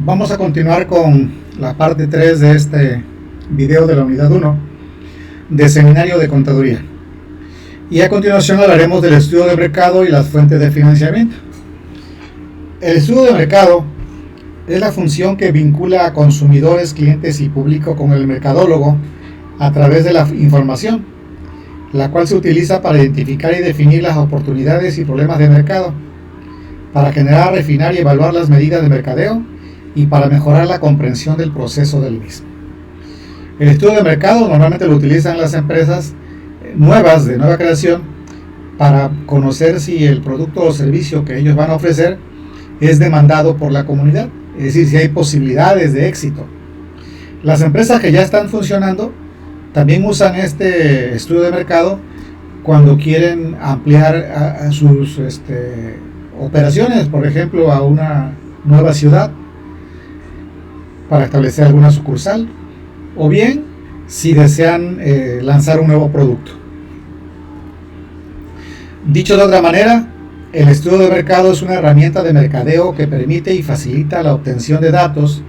Vamos a continuar con la parte 3 de este video de la unidad 1 de Seminario de Contaduría. Y a continuación hablaremos del estudio de mercado y las fuentes de financiamiento. El estudio de mercado es la función que vincula a consumidores, clientes y público con el mercadólogo a través de la información, la cual se utiliza para identificar y definir las oportunidades y problemas de mercado, para generar, refinar y evaluar las medidas de mercadeo y para mejorar la comprensión del proceso del mismo. El estudio de mercado normalmente lo utilizan las empresas nuevas, de nueva creación, para conocer si el producto o servicio que ellos van a ofrecer es demandado por la comunidad, es decir, si hay posibilidades de éxito. Las empresas que ya están funcionando también usan este estudio de mercado cuando quieren ampliar a sus operaciones, por ejemplo, a una nueva ciudad para establecer alguna sucursal, o bien si desean lanzar un nuevo producto. Dicho de otra manera, el estudio de mercado es una herramienta de mercadeo que permite y facilita la obtención de datos,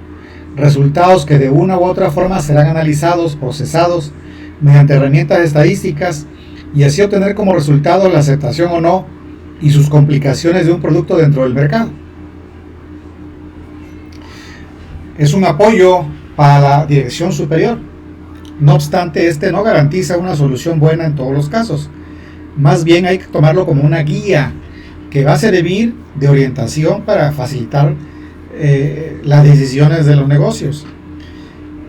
resultados que de una u otra forma serán analizados, procesados mediante herramientas estadísticas y así obtener como resultado la aceptación o no y sus complicaciones de un producto dentro del mercado. Es un apoyo para la dirección superior. No obstante, este no garantiza una solución buena en todos los casos. Más bien hay que tomarlo como una guía que va a servir de orientación para facilitar las decisiones de los negocios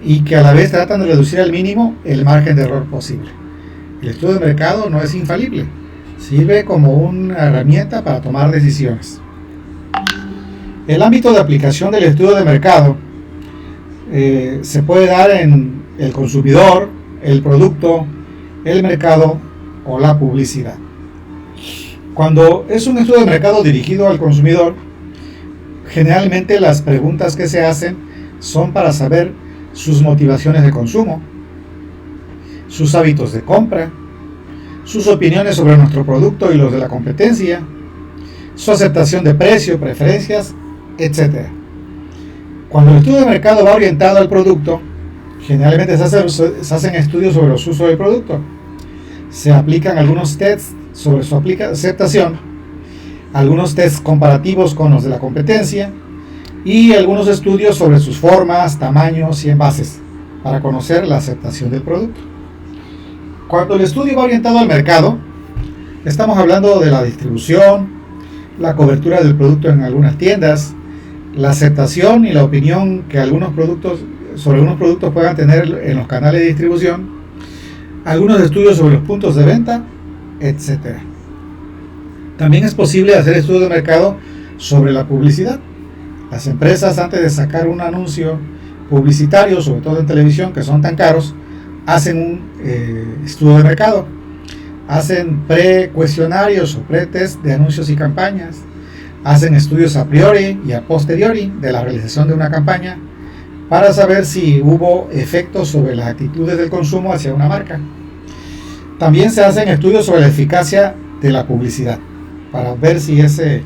y que a la vez tratan de reducir al mínimo el margen de error posible. El estudio de mercado no es infalible, sirve como una herramienta para tomar decisiones. El ámbito de aplicación del estudio de mercado se puede dar en el consumidor, el producto, el mercado o la publicidad. Cuando es un estudio de mercado dirigido al consumidor, generalmente las preguntas que se hacen son para saber sus motivaciones de consumo, sus hábitos de compra, sus opiniones sobre nuestro producto y los de la competencia, su aceptación de precio, preferencias, etc. Cuando el estudio de mercado va orientado al producto, generalmente se hacen estudios sobre los usos del producto. Se aplican algunos tests sobre su aceptación, algunos tests comparativos con los de la competencia y algunos estudios sobre sus formas, tamaños y envases para conocer la aceptación del producto. Cuando el estudio va orientado al mercado, estamos hablando de la distribución, la cobertura del producto en algunas tiendas, la aceptación y la opinión que algunos productos puedan tener en los canales de distribución, algunos estudios sobre los puntos de venta, etc. También es posible hacer estudios de mercado sobre la publicidad. Las empresas, antes de sacar un anuncio publicitario, sobre todo en televisión, que son tan caros, hacen un estudio de mercado, hacen pre-cuestionarios o pre-test de anuncios y campañas, hacen estudios a priori y a posteriori de la realización de una campaña para saber si hubo efectos sobre las actitudes del consumo hacia una marca. También se hacen estudios sobre la eficacia de la publicidad para ver si ese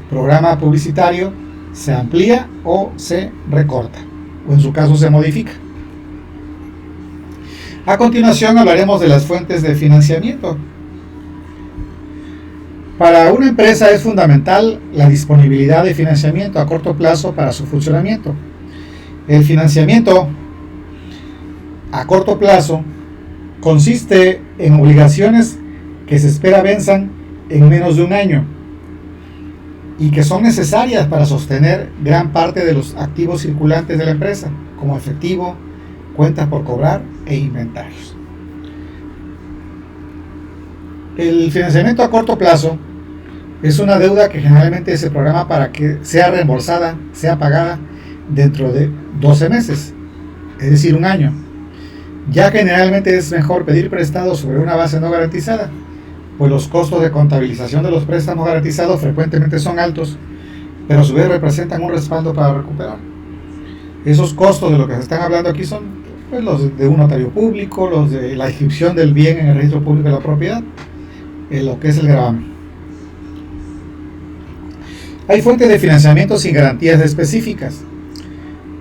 programa publicitario se amplía o se recorta, o en su caso se modifica. A continuación hablaremos de las fuentes de financiamiento. Para una empresa es fundamental la disponibilidad de financiamiento a corto plazo para su funcionamiento. El financiamiento a corto plazo consiste en obligaciones que se espera venzan en menos de un año y que son necesarias para sostener gran parte de los activos circulantes de la empresa, como efectivo, cuentas por cobrar e inventarios. El financiamiento a corto plazo es una deuda que generalmente se programa para que sea reembolsada, sea pagada dentro de 12 meses, es decir, un año. Ya generalmente es mejor pedir prestado sobre una base no garantizada, pues los costos de contabilización de los préstamos garantizados frecuentemente son altos, pero a su vez representan un respaldo para recuperar. Esos costos de lo que se están hablando aquí son pues, los de un notario público, los de la inscripción del bien en el registro público de la propiedad, lo que es el gravamen. Hay fuentes de financiamiento sin garantías específicas.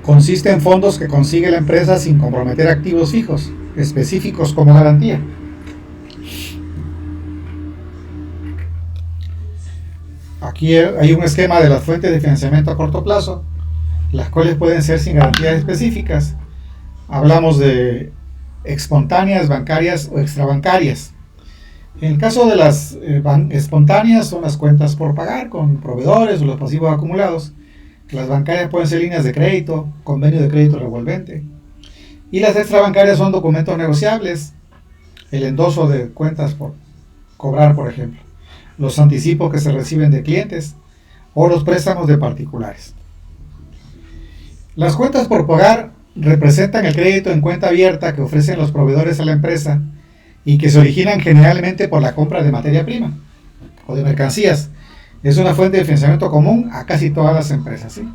Consiste en fondos que consigue la empresa sin comprometer activos fijos, específicos como garantía. Aquí hay un esquema de las fuentes de financiamiento a corto plazo, las cuales pueden ser sin garantías específicas. Hablamos de espontáneas, bancarias o extrabancarias. En el caso de las espontáneas son las cuentas por pagar con proveedores o los pasivos acumulados. Las bancarias pueden ser líneas de crédito, convenio de crédito revolvente. Y las extrabancarias son documentos negociables, el endoso de cuentas por cobrar, por ejemplo, los anticipos que se reciben de clientes o los préstamos de particulares. Las cuentas por pagar representan el crédito en cuenta abierta que ofrecen los proveedores a la empresa y que se originan generalmente por la compra de materia prima o de mercancías. Es una fuente de financiamiento común a casi todas las empresas, ¿sí?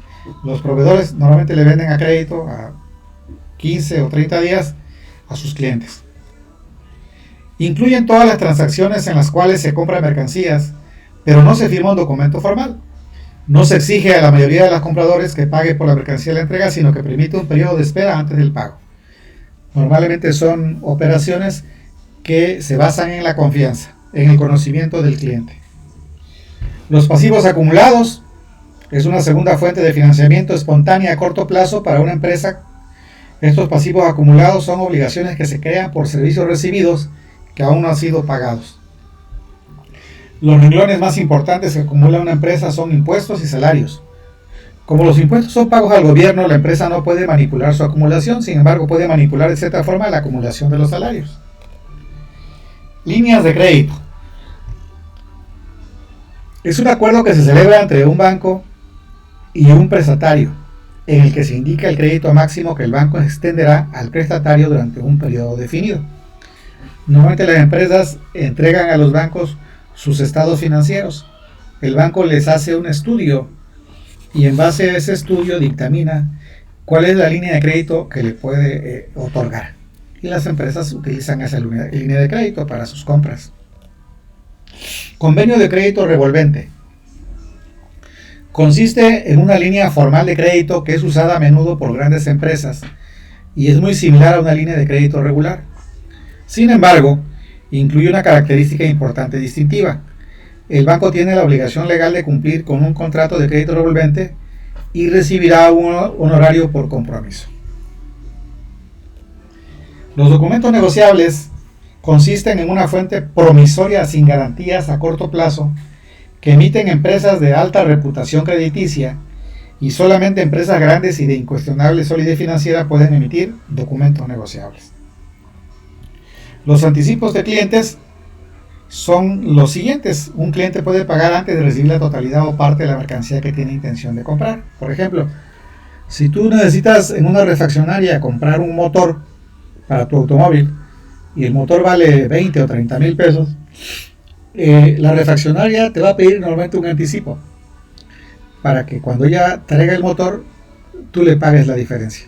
Los proveedores normalmente le venden a crédito a 15 o 30 días a sus clientes. Incluyen todas las transacciones en las cuales se compran mercancías, pero no se firma un documento formal. No se exige a la mayoría de los compradores que pague por la mercancía de la entrega, sino que permite un periodo de espera antes del pago. Normalmente son operaciones que se basan en la confianza, en el conocimiento del cliente. Los pasivos acumulados es una segunda fuente de financiamiento espontánea a corto plazo para una empresa. Estos pasivos acumulados son obligaciones que se crean por servicios recibidos que aún no han sido pagados. Los renglones más importantes que acumula una empresa son impuestos y salarios. Como los impuestos son pagos al gobierno, la empresa no puede manipular su acumulación, sin embargo puede manipular de cierta forma la acumulación de los salarios. Líneas de crédito. Es un acuerdo que se celebra entre un banco y un prestatario, en el que se indica el crédito máximo que el banco extenderá al prestatario durante un periodo definido. Normalmente las empresas entregan a los bancos sus estados financieros. El banco les hace un estudio y en base a ese estudio dictamina cuál es la línea de crédito que le puede otorgar. Y las empresas utilizan esa línea de crédito para sus compras. Convenio de crédito revolvente. Consiste en una línea formal de crédito que es usada a menudo por grandes empresas y es muy similar a una línea de crédito regular. Sin embargo, incluye una característica importante distintiva. El banco tiene la obligación legal de cumplir con un contrato de crédito revolvente y recibirá un honorario por compromiso. Los documentos negociables consisten en una fuente promisoria sin garantías a corto plazo que emiten empresas de alta reputación crediticia y solamente empresas grandes y de incuestionable solidez financiera pueden emitir documentos negociables. Los anticipos de clientes son los siguientes. Un cliente puede pagar antes de recibir la totalidad o parte de la mercancía que tiene intención de comprar. Por ejemplo, si tú necesitas en una refaccionaria comprar un motor para tu automóvil y el motor vale 20 o 30 mil pesos, la refaccionaria te va a pedir normalmente un anticipo para que cuando ella traiga el motor tú le pagues la diferencia.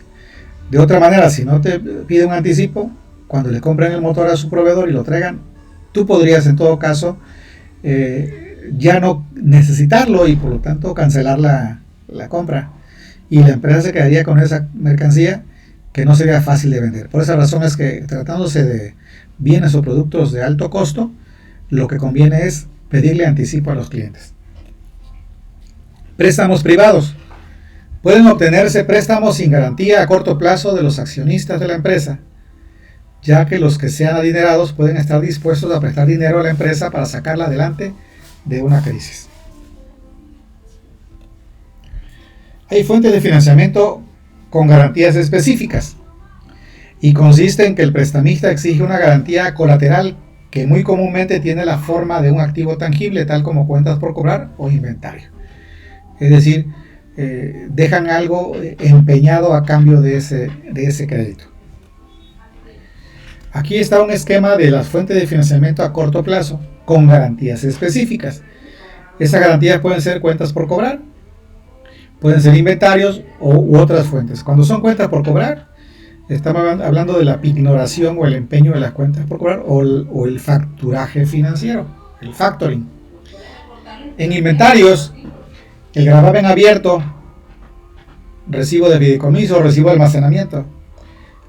De otra manera, si no te pide un anticipo, cuando le compren el motor a su proveedor y lo traigan, tú podrías en todo caso ya no necesitarlo y por lo tanto cancelar la compra, y la empresa se quedaría con esa mercancía que no sería fácil de vender. Por esa razón es que, tratándose de bienes o productos de alto costo, lo que conviene es pedirle anticipo a los clientes. Préstamos privados. Pueden obtenerse préstamos sin garantía a corto plazo de los accionistas de la empresa, ya que los que sean adinerados pueden estar dispuestos a prestar dinero a la empresa para sacarla adelante de una crisis. Hay fuentes de financiamiento con garantías específicas y consiste en que el prestamista exige una garantía colateral que muy comúnmente tiene la forma de un activo tangible, tal como cuentas por cobrar o inventario. Es decir, dejan algo empeñado a cambio de ese crédito. Aquí está un esquema de las fuentes de financiamiento a corto plazo con garantías específicas. Esas garantías pueden ser cuentas por cobrar, pueden ser inventarios u otras fuentes. Cuando son cuentas por cobrar, estamos hablando de la pignoración o el empeño de las cuentas por cobrar o el facturaje financiero, el factoring. En inventarios el gravamen abierto, recibo de fideicomiso, recibo de almacenamiento.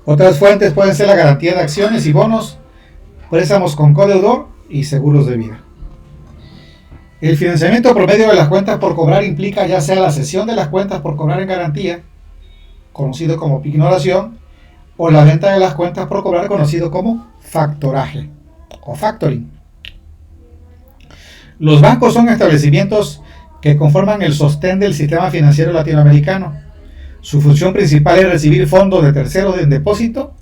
Otras fuentes pueden ser la garantía de acciones y bonos, préstamos con codeudor y seguros de vida. El financiamiento promedio de las cuentas por cobrar implica ya sea la cesión de las cuentas por cobrar en garantía, conocido como pignoración, o la venta de las cuentas por cobrar, conocido como factoraje o factoring. Los bancos son establecimientos que conforman el sostén del sistema financiero latinoamericano. Su función principal es recibir fondos de terceros en depósito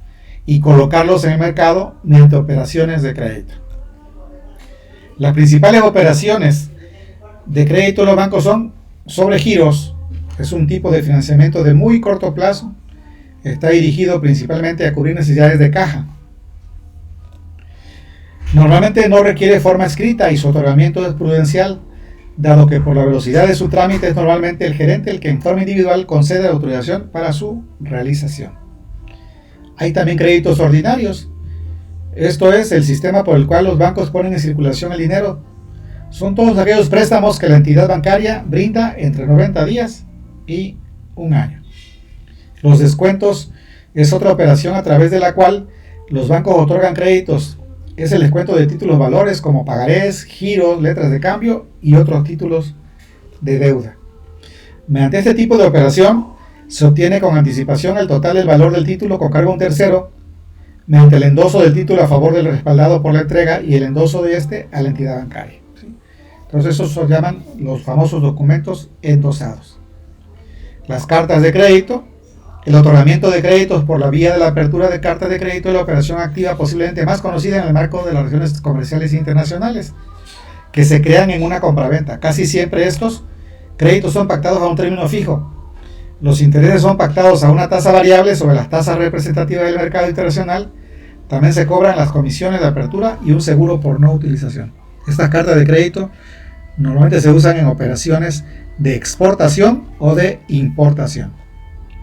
y colocarlos en el mercado mediante operaciones de crédito. Las principales operaciones de crédito en los bancos son sobregiros, es un tipo de financiamiento de muy corto plazo, está dirigido principalmente a cubrir necesidades de caja. Normalmente no requiere forma escrita y su otorgamiento es prudencial, dado que por la velocidad de su trámite es normalmente el gerente el que en forma individual concede la autorización para su realización. Hay también créditos ordinarios, esto es el sistema por el cual los bancos ponen en circulación el dinero. Son todos aquellos préstamos que la entidad bancaria brinda entre 90 días y un año. Los descuentos es otra operación a través de la cual los bancos otorgan créditos. Es el descuento de títulos valores como pagarés, giros, letras de cambio y otros títulos de deuda. Mediante este tipo de operación se obtiene con anticipación el total del valor del título con cargo a un tercero mediante el endoso del título a favor del respaldado por la entrega y el endoso de este a la entidad bancaria. Entonces esos se llaman los famosos documentos endosados. Las cartas de crédito, el otorgamiento de créditos por la vía de la apertura de cartas de crédito es la operación activa posiblemente más conocida en el marco de las relaciones comerciales internacionales, que se crean en una compraventa. Casi siempre estos créditos son pactados a un término fijo. Los intereses son pactados a una tasa variable sobre las tasas representativas del mercado internacional. También se cobran las comisiones de apertura y un seguro por no utilización. Estas cartas de crédito normalmente se usan en operaciones de exportación o de importación.